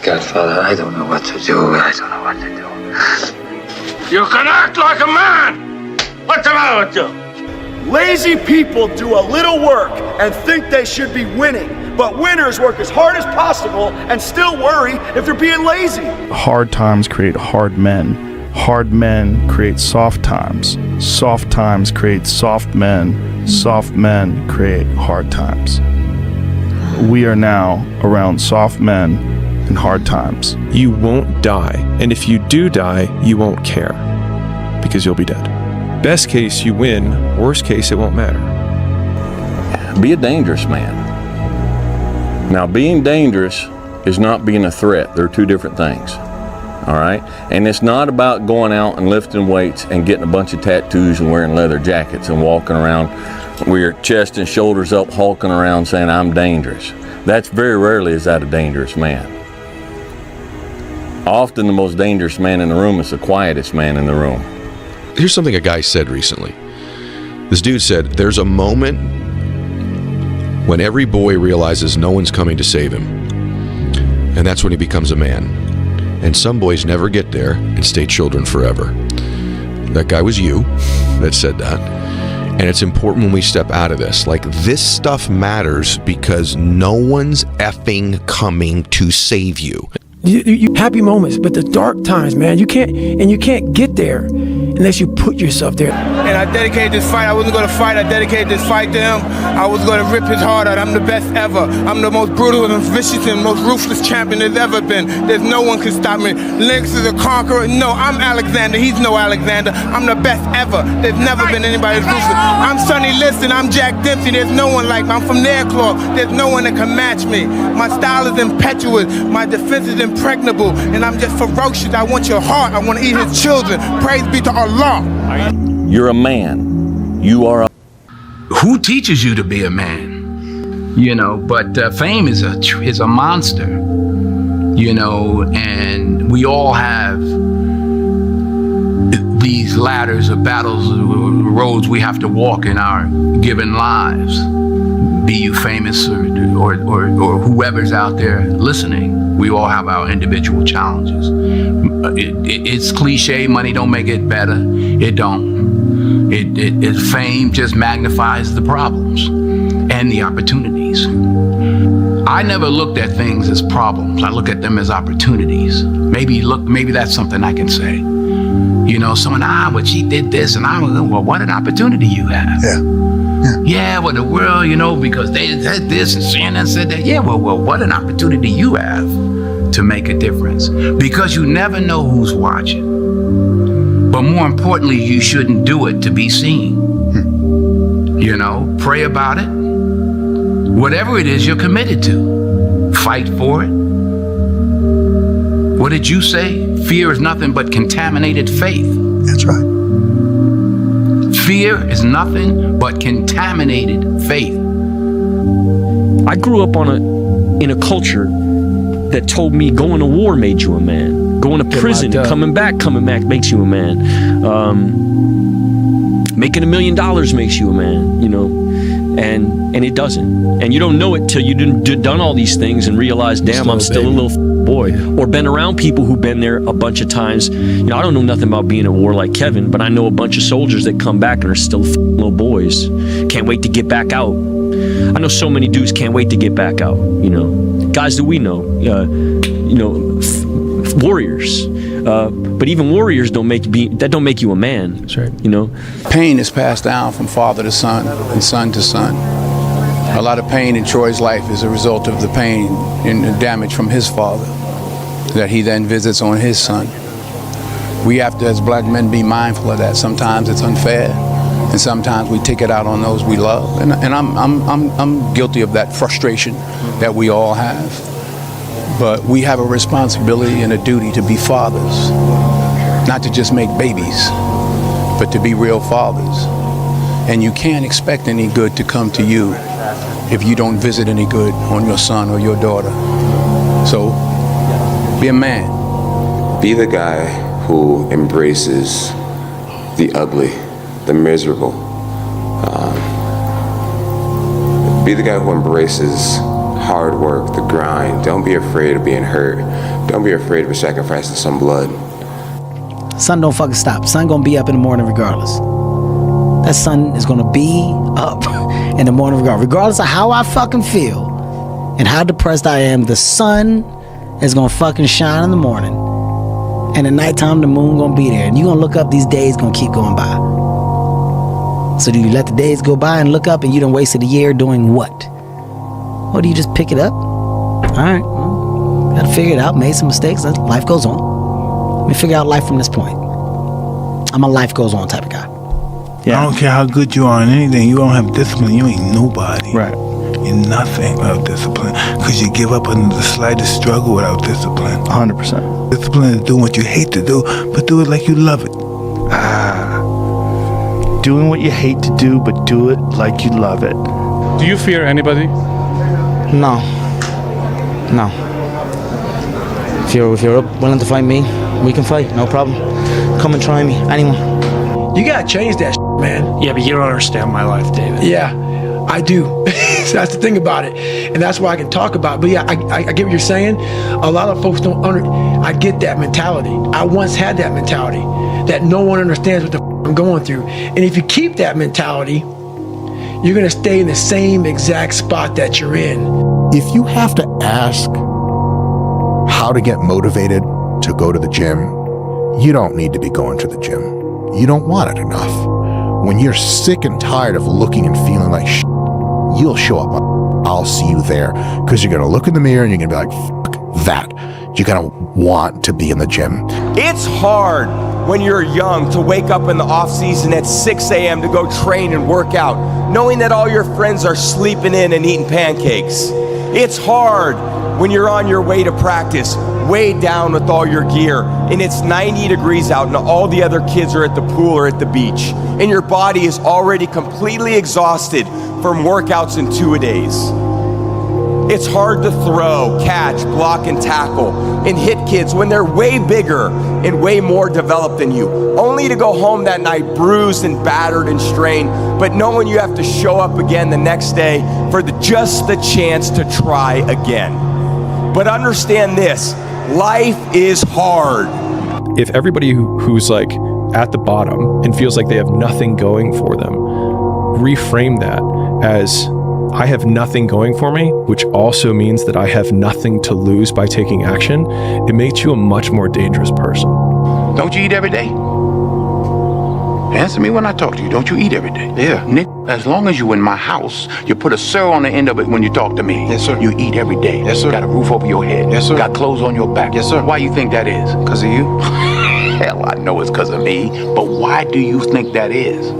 Godfather, I don't know what to do. I don't know what to do. You can act like a man! What's the matter with you? Lazy people do a little work and think they should be winning, but winners work as hard as possible and still worry if they're being lazy. Hard times create hard men. Hard men create soft times. Soft times create soft men. Soft men create hard times. We are now around soft men in hard times. You won't die, and if you do die, you won't care, because you'll be dead. Best case, you win. Worst case, it won't matter. Be a dangerous man. Now, being dangerous is not being a threat. They're two different things. All right? And it's not about going out and lifting weights and getting a bunch of tattoos and wearing leather jackets and walking around with your chest and shoulders up, hulking around saying, I'm dangerous. That's very rarely is that a dangerous man. Often the most dangerous man in the room is the quietest man in the room. Here's something a guy said recently. This dude said, there's a moment when every boy realizes no one's coming to save him. And that's when he becomes a man. And some boys never get there and stay children forever. That guy was you that said that. And it's important when we step out of this. Like, this stuff matters because no one's effing coming to save you. You happy moments, but the dark times, man, you can't get there unless you put yourself there. And I dedicated this fight. I wasn't going to fight. I dedicated this fight to him. I was going to rip his heart out. I'm the best ever. I'm the most brutal and vicious and most ruthless champion there's ever been. There's no one can stop me. Lynx is a conqueror. No, I'm Alexander. He's no Alexander. I'm the best ever. There's never been anybody as ruthless. I'm Sonny Liston. I'm Jack Dempsey. There's no one like me. I'm from Nairclaw. There's no one that can match me. My style is impetuous. My defense is impregnable. And I'm just ferocious. I want your heart. I want to eat his children. Praise be to Allah. You're a man. You are a... Who teaches you to be a man? You know, but fame is a monster. You know, and we all have these ladders of battles, roads we have to walk in our given lives. Be you famous or whoever's out there listening, we all have our individual challenges. It's cliche, money don't make it better. It don't. Fame just magnifies the problems and the opportunities. I never looked at things as problems. I look at them as opportunities. Maybe that's something I can say. You know, someone, but she did this, and I was, well, what an opportunity you have. Yeah, well, the world, you know, because they said this and CNN said that. Yeah, well, what an opportunity you have to make a difference. Because you never know who's watching. But more importantly, you shouldn't do it to be seen. You know, pray about it. Whatever it is you're committed to, fight for it. What did you say? Fear is nothing but contaminated faith. That's right. Fear is nothing but contaminated faith. I grew up in a culture that told me going to war made you a man. Going to prison, coming back makes you a man. Making $1 million makes you a man, you know. And it doesn't. And you don't know it till you've done all these things and realize, damn, I'm still a little boy. Or been around people who've been there a bunch of times. You know, I don't know nothing about being at war like Kevin, but I know a bunch of soldiers that come back and are still little boys. Can't wait to get back out. I know so many dudes can't wait to get back out, you know. Guys that we know, warriors. But even warriors don't make you a man. That's right. You know, pain is passed down from father to son and son to son. A lot of pain in Troy's life is a result of the pain and the damage from his father that he then visits on his son. We have to, as black men, be mindful of that. Sometimes it's unfair, and sometimes we take it out on those we love. And I'm guilty of that frustration that we all have. But we have a responsibility and a duty to be fathers, not to just make babies, but to be real fathers. And you can't expect any good to come to you if you don't visit any good on your son or your daughter. So, be a man. Be the guy who embraces the ugly, the miserable. Be the guy who embraces hard work, the grind. Don't be afraid of being hurt. Don't be afraid of sacrificing some blood. Sun don't fucking stop. Sun gonna be up in the morning regardless. That sun is gonna be up in the morning regardless of how I fucking feel and how depressed I am. The sun is gonna fucking shine in the morning, and at nighttime the moon gonna be there, and you gonna look up, these days gonna keep going by. So do you let the days go by and look up and you done wasted a year doing what? Or do you just pick it up? Alright, well, gotta figure it out, made some mistakes, life goes on. Let me figure out life from this point. I'm a life goes on type of guy. Yeah. I don't care how good you are in anything, you don't have discipline, you ain't nobody. Right. You're nothing without discipline, because you give up under the slightest struggle without discipline. 100%. Discipline is doing what you hate to do, but do it like you love it. Doing what you hate to do, but do it like you love it. Do you fear anybody? No. If you're willing to fight me, we can fight, no problem. Come and try me, anyone. You gotta change that man. Yeah, but you don't understand my life, David. Yeah, I do. So that's the thing about it, and that's why I can talk about it. But yeah, I get what you're saying. A lot of folks don't I get that mentality. I once had that mentality that no one understands what the I'm going through. And if you keep that mentality, you're gonna stay in the same exact spot that you're in. If you have to ask how to get motivated to go to the gym, you don't need to be going to the gym. You don't want it enough. When you're sick and tired of looking and feeling like shit, you'll show up. I'll see you there, because you're gonna look in the mirror and you're gonna be like, fuck that. You're gonna want to be in the gym. It's hard when you're young to wake up in the off season at 6 a.m. to go train and work out, knowing that all your friends are sleeping in and eating pancakes. It's hard when you're on your way to practice, weighed down with all your gear, and it's 90 degrees out and all the other kids are at the pool or at the beach, and your body is already completely exhausted from workouts in 2-a-days. It's hard to throw, catch, block, and tackle, and hit kids when they're way bigger and way more developed than you, only to go home that night bruised and battered and strained, but knowing you have to show up again the next day for just the chance to try again. But understand this, life is hard. If everybody who's like at the bottom and feels like they have nothing going for them, reframe that as I have nothing going for me, which also means that I have nothing to lose by taking action, it makes you a much more dangerous person. Don't you eat every day? Answer me when I talk to you. Don't you eat every day? Yeah. Nick, as long as you in my house, you put a sir on the end of it when you talk to me. Yes, sir. You eat every day. Yes, sir. Got a roof over your head. Yes, sir. Got clothes on your back. Yes, sir. Why you think that is? Because of you? Hell, I know it's because of me, but why do you think that is?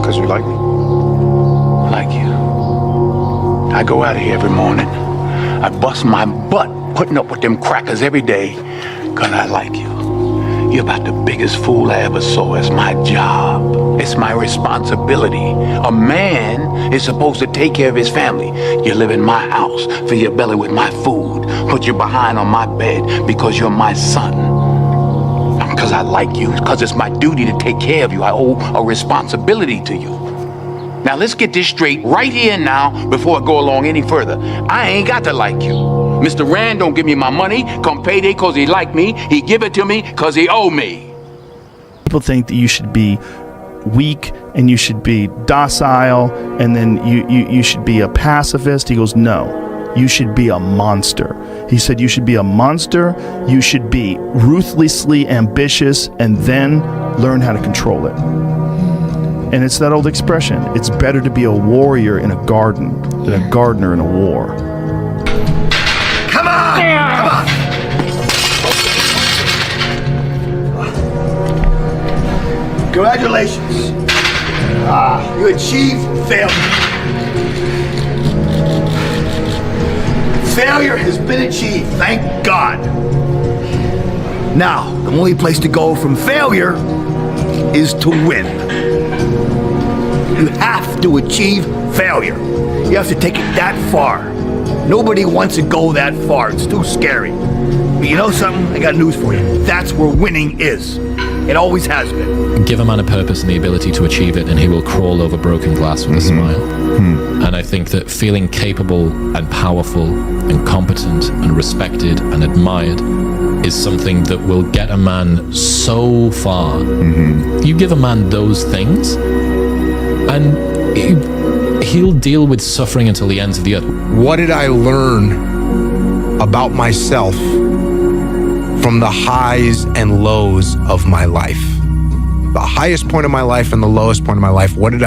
Because you like me. Like you. I go out of here every morning. I bust my butt putting up with them crackers every day because I like you. You're about the biggest fool I ever saw. It's my job. It's my responsibility. A man is supposed to take care of his family. You live in my house, fill your belly with my food, put your behind on my bed because you're my son. Because I like you, because it's my duty to take care of you. I owe a responsibility to you. Now let's get this straight right here and now before I go along any further. I ain't got to like you. Mr. Rand don't give me my money come payday because he like me. He give it to me because he owe me. People think that you should be weak and you should be docile and then you should be a pacifist. He goes, no, you should be a monster. He said you should be a monster, you should be ruthlessly ambitious, and then learn how to control it. And it's that old expression, it's better to be a warrior in a garden than a gardener in a war. Come on! Come on! Congratulations. You achieved failure. Failure has been achieved, thank God. Now, the only place to go from failure is to win. You have to achieve failure. You have to take it that far. Nobody wants to go that far. It's too scary. But you know something? I got news for you. That's where winning is. It always has been. Give a man a purpose and the ability to achieve it, and he will crawl over broken glass with a smile. And I think that feeling capable and powerful and competent and respected and admired is something that will get a man so far. You give a man those things and he'll deal with suffering until the ends of the earth. What did I learn about myself from the highs and lows of my life? The highest point of my life and the lowest point of my life. What did